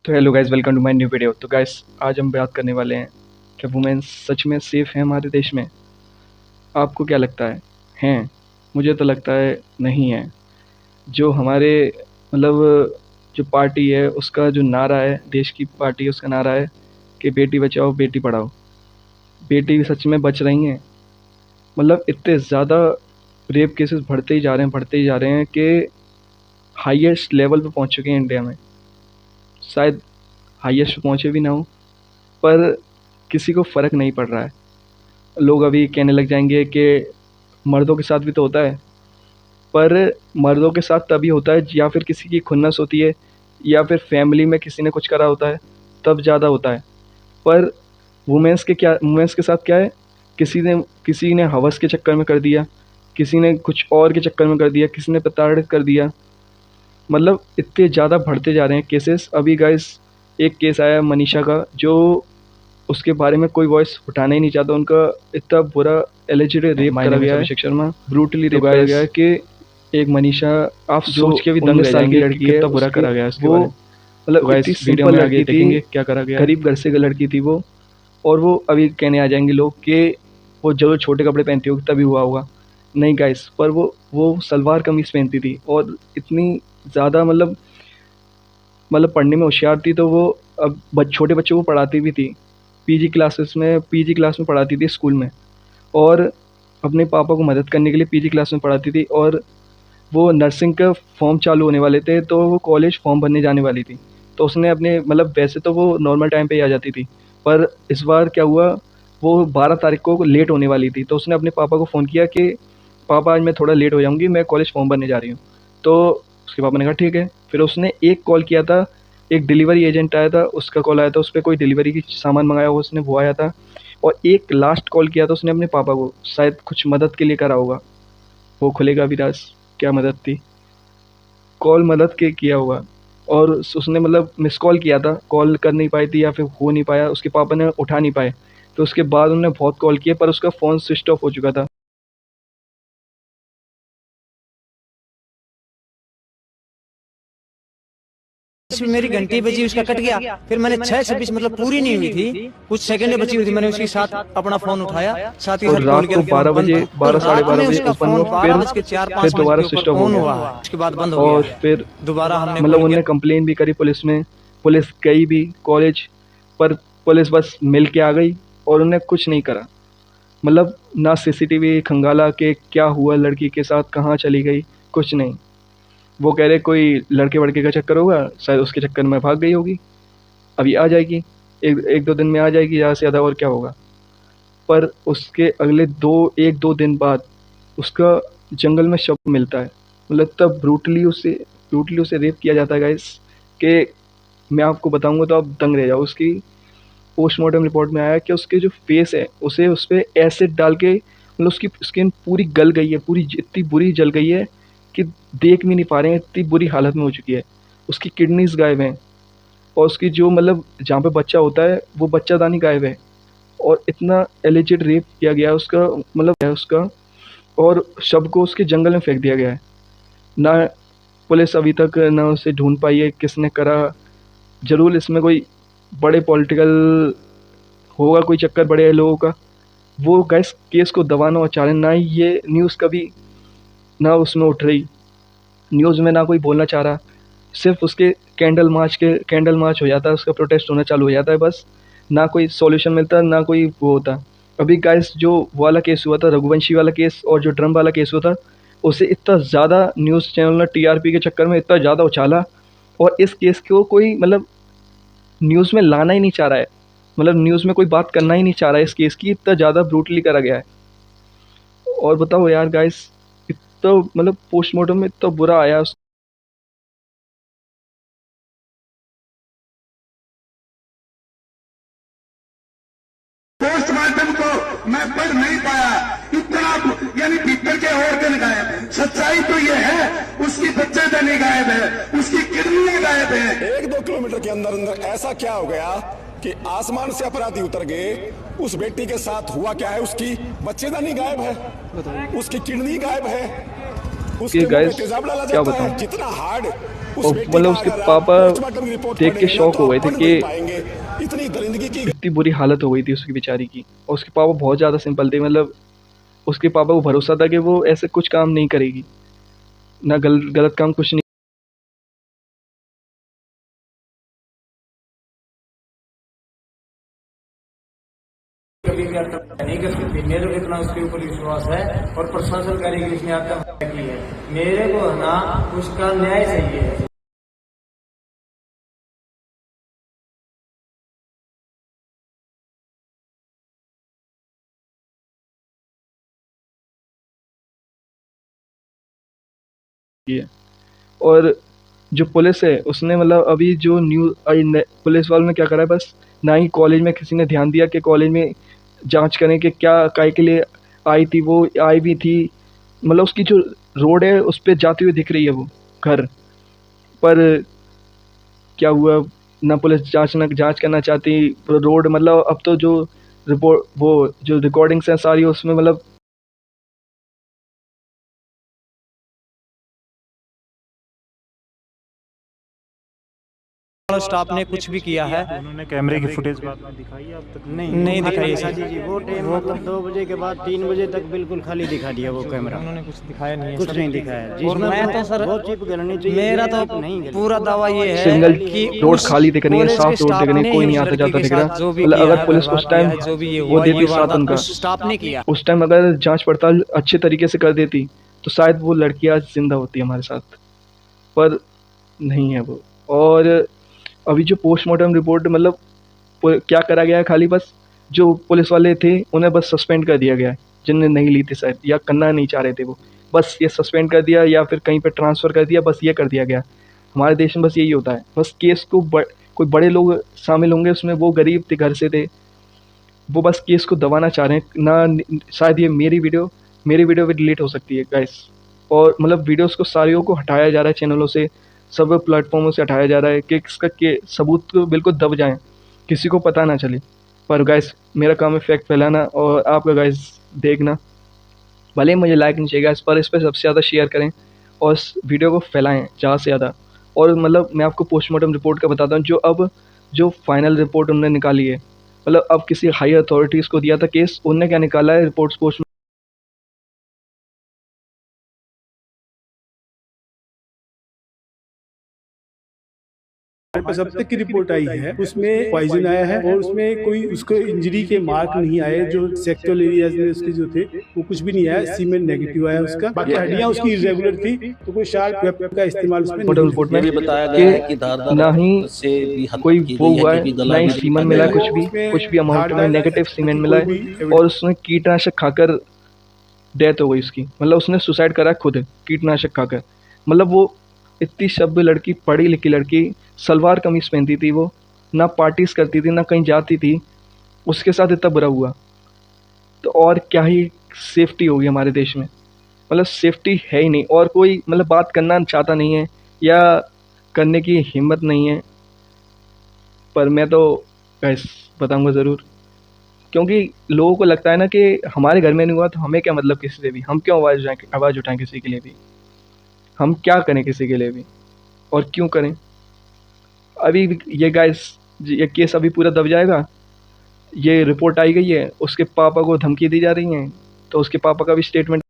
तो hello guys, welcome to my new video. तो guys, आज हम बात करने वाले हैं कि वुमेन सच में सेफ है हमारे देश में। आपको क्या लगता है? हैं? मुझे तो लगता है नहीं है। जो हमारे मतलब जो पार्टी है उसका जो नारा है, देश की पार्टी है उसका नारा है कि बेटी बचाओ बेटी पढ़ाओ। बेटी भी सच में बच रही हैं? मतलब इतने ज़्यादा रेप केसेस बढ़ते ही जा रहे हैं कि हाईएस्ट लेवल पे पहुंच चुके हैं इंडिया में। शायद हाईएस्ट पहुंचे भी ना हो, पर किसी को फ़र्क नहीं पड़ रहा है। लोग अभी कहने लग जाएंगे कि मर्दों के साथ भी तो होता है, पर मर्दों के साथ तभी होता है या फिर किसी की खुन्नस होती है या फिर फैमिली में किसी ने कुछ करा होता है, तब ज़्यादा होता है। पर वुमेन्स के साथ क्या है? किसी ने हवस के चक्कर में कर दिया, किसी ने कुछ और के चक्कर में कर दिया, किसी ने प्रताड़ित कर दिया। मतलब इतने ज़्यादा बढ़ते जा रहे हैं केसेस। अभी गाइस एक केस आया मनीषा का, जो उसके बारे में कोई वॉइस उठाना ही नहीं चाहता। उनका इतना बुरा एलिजिड रेप करा गया है, अभिषेक शर्मा, ब्रूटली रेप करा गया है कि एक मनीषा, आप सोच के भी दंग रह जाएंगे लड़की है, कितना बुरा करा गया उसके बारे में। मतलब इतनी सिंपल लड़की थी, क्या करा गया, गरीब घर से लड़की थी वो। और वो अभी कहने आ जाएंगे लोग कि वो जरूर छोटे कपड़े पहनती होगी तभी हुआ होगा। नहीं गाइस, पर वो सलवार कमीज पहनती थी और इतनी ज़्यादा मतलब पढ़ने में होशियार थी। तो वो अब छोटे बच्चों को पढ़ाती भी थी, पीजी क्लास में पढ़ाती थी स्कूल में। और अपने पापा को मदद करने के लिए पीजी क्लास में पढ़ाती थी। और वो नर्सिंग का फॉर्म चालू होने वाले थे, तो वो कॉलेज फॉर्म भरने जाने वाली थी। तो उसने अपने मतलब वैसे तो वो नॉर्मल टाइम पे ही आ जाती थी, पर इस बार क्या हुआ, वो 12 तारीख को लेट होने वाली थी। तो उसने अपने पापा को फ़ोन किया कि पापा आज मैं थोड़ा लेट हो जाऊँगी, मैं कॉलेज फॉर्म भरने जा रही हूँ। तो उसके पापा ने कहा ठीक है। फिर उसने एक कॉल किया था, एक डिलीवरी एजेंट आया था, उसका कॉल आया था, उस पर कोई डिलीवरी की सामान मंगाया हुआ उसने, वो आया था। और एक लास्ट कॉल किया था उसने अपने पापा को, शायद कुछ मदद के लिए करा होगा। वो खुलेगा अभी राज, क्या मदद थी। कॉल मदद के किया होगा। और उसने मतलब मिस कॉल किया था, कॉल कर नहीं पाई थी या फिर हो नहीं पाया, उसके पापा ने उठा नहीं पाए। तो उसके बाद उन्होंने बहुत कॉल किए, पर उसका फ़ोन स्विच ऑफ हो चुका था। इसमें मेरी घंटी बजी, उसका कट गया। फिर मैंने 6:26 मतलब पूरी नहीं हुई थी, कुछ सेकंडें बची हुई थी, मैंने उसके साथ अपना फोन उठाया, साथ के और साथ कॉल रात किया, को फोन 12 बंद बजे, था। तो 12 साढ़े रात में 12 बजे उसका ओपन फोन हुआ, 12:04-5 फिर दोबारा के ऊपर स्विच ऑफ हो ऑन गया। हुआ, उसके बाद बंद हो और गया। फिर दोबारा हमने मतलब कॉल किया। उनने कंप्लेन भी करी पुलिस में, पुलिस गई भी कॉलेज, पर पुलिस बस मिल के आ गई और उन्हें कुछ नहीं करा। मतलब ना सीसीटीवी खंगाला कि क्या हुआ लड़की के साथ, कहाँ चली गई, कुछ नहीं। वो कह रहे कोई लड़के वड़के का चक्कर होगा, शायद उसके चक्कर में भाग गई होगी, अभी आ जाएगी, एक दो दिन में आ जाएगी, ज़्यादा से ज़्यादा और क्या होगा। पर उसके अगले 1-2 दिन बाद उसका जंगल में शव मिलता है। मतलब तब ब्रूटली उसे रेप किया जाता है गाइस, कि मैं आपको बताऊंगा तो आप दंग रह जाओ। उसकी पोस्टमार्टम रिपोर्ट में आया कि उसके जो फेस है, उसे उस पर एसिड डाल के, मतलब उसकी स्किन पूरी गल गई है, पूरी इतनी बुरी जल गई है कि देख भी नहीं पा रहे हैं, इतनी बुरी हालत में हो चुकी है। उसकी किडनीज गायब हैं, और उसकी जो मतलब जहाँ पे बच्चा होता है वो बच्चादानी गायब है। और इतना एलिजिड रेप किया गया है उसका, मतलब है उसका। और शव को उसके जंगल में फेंक दिया गया है। ना पुलिस अभी तक ना उसे ढूंढ पाई है किसने करा। जरूर इसमें कोई बड़े पॉलिटिकल होगा, कोई चक्कर बड़े लोगों का। वो गैस केस को दबाना और चाहे ना ही ये न्यूज़ कभी ना उसमें उठ रही, न्यूज़ में ना कोई बोलना चाह रहा। सिर्फ उसके कैंडल मार्च हो जाता है, उसका प्रोटेस्ट होना चालू हो जाता है, बस। ना कोई सॉल्यूशन मिलता, ना कोई वो होता। अभी गाइस जो वाला केस हुआ था, रघुवंशी वाला केस और जो ड्रम वाला केस हुआ था, उसे इतना ज़्यादा न्यूज़ चैनल ने टीआरपी के चक्कर में इतना ज़्यादा उछाला। और इस केस को कोई मतलब न्यूज़ में लाना ही नहीं चाह रहा है, मतलब न्यूज़ में कोई बात करना ही नहीं चाह रहा है इस केस की, इतना ज़्यादा ब्रूटली करा गया है। और बताओ यार गाइस, इतना मतलब पोस्टमार्टम में इतना बुरा आया। पोस्टमार्टम को मैं पढ़ नहीं पाया, इतना यानी भीतर के ऑर्गन गायब है। सच्चाई तो ये है, उसकी बच्चेदानी गायब है, उसकी किडनी गायब है। 1-2 किलोमीटर के अंदर अंदर ऐसा क्या हो गया कि आसमान से अपराधी उतर गए। उस बेटी के साथ हुआ क्या है, उसकी बच्चेदानी गायब है, उसकी किडनी गायब है। उसके मुंह गाइस में तेजाब डाला क्या जाता बताऊं। है, जितना हार्ड और मतलब उसके पापा देख के शौक हो गए थे कि इतनी दरिंदगी की इतनी बुरी हालत हो गई थी उसकी बेचारी की। और उसके पापा बहुत ज़्यादा सिंपल थे, मतलब उसके पापा को भरोसा था कि वो ऐसे कुछ काम नहीं करेगी, ना गलत काम कुछ नहीं। कभी भी आत्महत्या नहीं कर सकती। मेरे को इतना उसके ऊपर विश्वास है और प्रशासन करेगी उसने आत्महत्या की है। मेरे को ना उसका न्याय चाहिए। है। और जो पुलिस है उसने मतलब अभी जो पुलिस वालों ने क्या करा है, बस ना ही कॉलेज में किसी ने ध्यान दिया कि कॉलेज में जांच करें कि क्या काय के लिए आई थी, वो आई भी थी। मतलब उसकी जो रोड है उस पे जाती हुई दिख रही है वो घर पर। क्या हुआ, ना पुलिस जांच करना चाहती रोड, मतलब अब तो जो रिपोर्ट वो जो रिकॉर्डिंग्स हैं सारी उसमें मतलब स्टाफ ने कुछ भी किया है। उन्होंने कैमरे की फुटेज बाद में दिखाई है अब तक? नहीं दिखाई दिखा दीजिए वो टाइम मतलब 2 बजे के बाद 3 बजे तक बिल्कुल खाली दिखा दिया वो कैमरा। उन्होंने कुछ दिखाया नहीं है कुछ सर। नहीं दिखाया और जिसमें मैं तो सर बहुत चिप गलनी चाहिए। मेरा ये तो नहीं गली। पूरा दावा ये है सिंगल कि रोड उस खाली दिख रही है, कॉलेज साफ के रोड दिख स्टाफ रही है, ने कोई ही नहीं उस आता लड़की जाता के दिख रहा। साथ जो भी मतलब किया अगर है, पुलिस व्यवहार उस टाइम किया है, जो भी ये वो हुआ, ये देती साथ वारदात उनका, उस स्टाफ ने किया। उस टाइम अगर जांच पड़ताल अच्छे तरीके से कर देती तो शायद वो लड़की आज जिंदा होती हमारे साथ, पर नहीं है वो। और अभी जो पोस्टमार्टम रिपोर्ट मतलब क्या करा गया है, खाली बस जो पुलिस वाले थे उन्हें बस सस्पेंड कर दिया गया है, जिनने नहीं ली थी शायद या करना नहीं चाह रहे थे वो, बस ये सस्पेंड कर दिया या फिर कहीं पे ट्रांसफ़र कर दिया, बस ये कर दिया गया। हमारे देश में बस यही होता है, बस केस को कोई बड़े लोग शामिल होंगे उसमें, वो गरीब थे, घर से थे, वो बस केस को दबाना चाह रहे हैं ना। शायद ये मेरी वीडियो भी डिलीट हो सकती है गाइस। और मतलब वीडियोस को सारियों को हटाया जा रहा है चैनलों से, सब प्लेटफॉर्मों से हटाया जा रहा है कि इसका के सबूत को बिल्कुल दब जाएं, किसी को पता ना चले। पर गाइस मेरा काम है फैक्ट फैलाना और आपका गाइस देखना। भले ही मुझे लाइक नहीं चाहिए गाइस, पर इस पर सबसे ज़्यादा शेयर करें और इस वीडियो को फैलाएं ज़्यादा से ज़्यादा। और मतलब मैं आपको पोस्टमार्टम रिपोर्ट का बताता हूँ, जो फाइनल रिपोर्ट उन्होंने निकाली है, मतलब अब किसी हाई अथॉरिटीज़ को दिया था केस, उनने क्या निकाला है रिपोर्ट्स पोस्ट हमारे पास अब तक की रिपोर्ट आई है उसमें पॉइजन आया है और उसमें कोई उसको इंजरी के मार्क नहीं आए। जो सेक्टुअल एरियाज में उसके जो थे वो कुछ भी नहीं आया, सीमेंट नेगेटिव आया उसका। बाकी हड्डियां उसकी इरेगुलर थी, तो कोई शार्प वेपन का इस्तेमाल उसमें नहीं रिपोर्ट में ये भी बताया गया है कि ना ही से भी हत्या कोई की वो गई हुआ है, है, कि ना गला ही भी सीमन काटा मिला है, गया है। कुछ भी अमाउंट में नेगेटिव सीमेंट मिला है। और उसने कीटनाशक खाकर डेथ हो गई उसकी, मतलब उसने सुसाइड करा खुद कीटनाशक खाकर। मतलब वो इतनी सभ्य लड़की, पढ़ी लिखी लड़की, सलवार कमीज पहनती थी वो, ना पार्टीज करती थी ना कहीं जाती थी, उसके साथ इतना बुरा हुआ। तो और क्या ही सेफ्टी होगी हमारे देश में, मतलब सेफ्टी है ही नहीं। और कोई मतलब बात करना चाहता नहीं है या करने की हिम्मत नहीं है, पर मैं तो गाइस बताऊंगा ज़रूर, क्योंकि लोगों को लगता है ना कि हमारे घर में नहीं हुआ तो हमें क्या मतलब किसी से भी, हम क्यों आवाज़ उठाएं किसी के लिए भी, हम क्या करें किसी के लिए भी और क्यों करें। अभी ये गाइस ये केस अभी पूरा दब जाएगा, ये रिपोर्ट आई गई है, उसके पापा को धमकी दी जा रही है, तो उसके पापा का भी स्टेटमेंट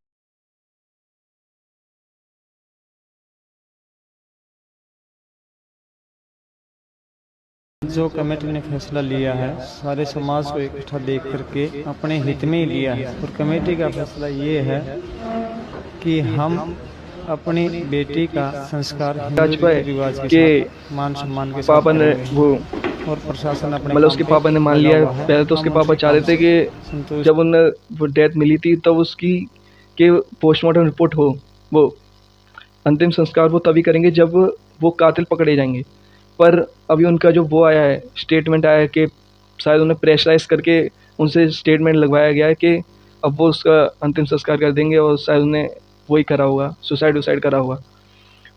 जो कमेटी ने फैसला लिया है सारे समाज को इकट्ठा देख करके अपने हित में ही लिया है। और कमेटी का फैसला ये है कि हम अपनी बेटी का संस्कार हिंदू रिवाज के साथ मान सम्मान के साथ पापा ने करेंगे। वो और प्रशासन अपने मतलब उसके पापा ने मान लिया है। पहले तो उसके पापा चाह रहे थे कि जब उन्हें वो डेथ मिली थी तब उसकी के पोस्टमार्टम रिपोर्ट हो, वो अंतिम संस्कार वो तभी करेंगे जब वो कातिल पकड़े जाएंगे। पर अभी उनका जो वो आया है, स्टेटमेंट आया है कि शायद उन्हें प्रेशराइज करके उनसे स्टेटमेंट लगवाया गया है कि अब वो उसका अंतिम संस्कार कर देंगे, और शायद उन्हें वही करा होगा, सुसाइड करा होगा।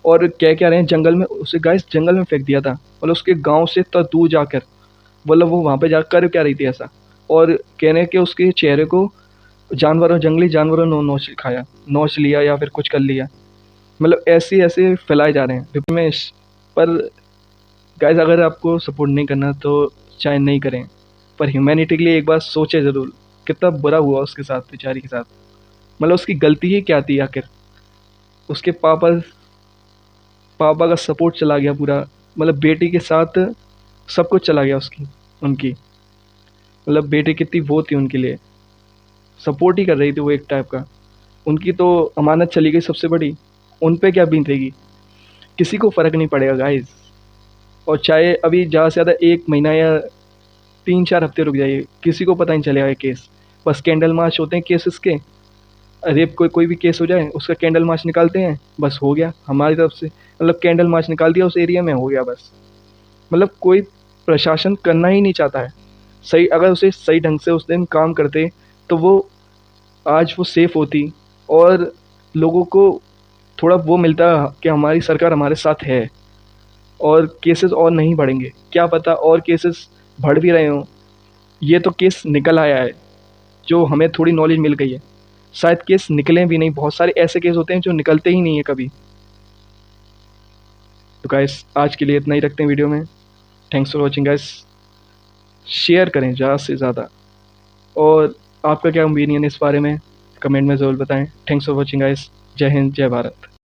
और क्या रहे हैं, जंगल में उसे गाइस जंगल में फेंक दिया था, मतलब उसके गांव से इतना दूर जाकर, मतलब वो वहाँ पे जाकर क्या रही थी ऐसा। और कह रहे हैं कि उसके चेहरे को जंगली जानवरों ने नोच लिया या फिर कुछ कर लिया। मतलब ऐसे ऐसे फैलाए जा रहे हैं डिफेमेश। पर गाइस अगर आपको सपोर्ट नहीं करना तो चाहे नहीं करें, पर ह्यूमैनिटी के लिए एक बार सोचे ज़रूर, कितना बुरा हुआ उसके साथ, बेचारी के साथ। मतलब उसकी गलती ही क्या थी आखिर? उसके पापा पापा का सपोर्ट चला गया पूरा, मतलब बेटी के साथ सब कुछ चला गया उसकी उनकी। मतलब बेटी कितनी वो थी उनके लिए, सपोर्ट ही कर रही थी वो एक टाइप का। उनकी तो अमानत चली गई सबसे बड़ी, उन पे क्या बीतेगी? किसी को फ़र्क नहीं पड़ेगा गाइस। और चाहे अभी ज़्यादा से ज़्यादा 1 महीना या 3-4 हफ्ते रुक जाइए, किसी को पता नहीं चलेगा ये केस। बस कैंडल मार्च होते हैं केसेस के, रेप कोई भी केस हो जाए उसका कैंडल मार्च निकालते हैं, बस हो गया हमारी तरफ से। मतलब कैंडल मार्च निकाल दिया उस एरिया में, हो गया बस। मतलब कोई प्रशासन करना ही नहीं चाहता है सही। अगर उसे सही ढंग से उस दिन काम करते तो वो आज वो सेफ होती, और लोगों को थोड़ा वो मिलता कि हमारी सरकार हमारे साथ है, और केसेस और नहीं बढ़ेंगे। क्या पता और केसेस बढ़ भी रहे हों। ये तो केस निकल आया है जो हमें थोड़ी नॉलेज मिल गई है, शायद केस निकलें भी नहीं। बहुत सारे ऐसे केस होते हैं जो निकलते ही नहीं है कभी। तो गाइस आज के लिए इतना ही रखते हैं वीडियो में। Thanks for watching guys. Share करें ज़्यादा से ज़्यादा, और आपका क्या ओपिनियन है इस बारे में कमेंट में ज़रूर बताएं। Thanks for watching guys. जय हिंद, जय भारत।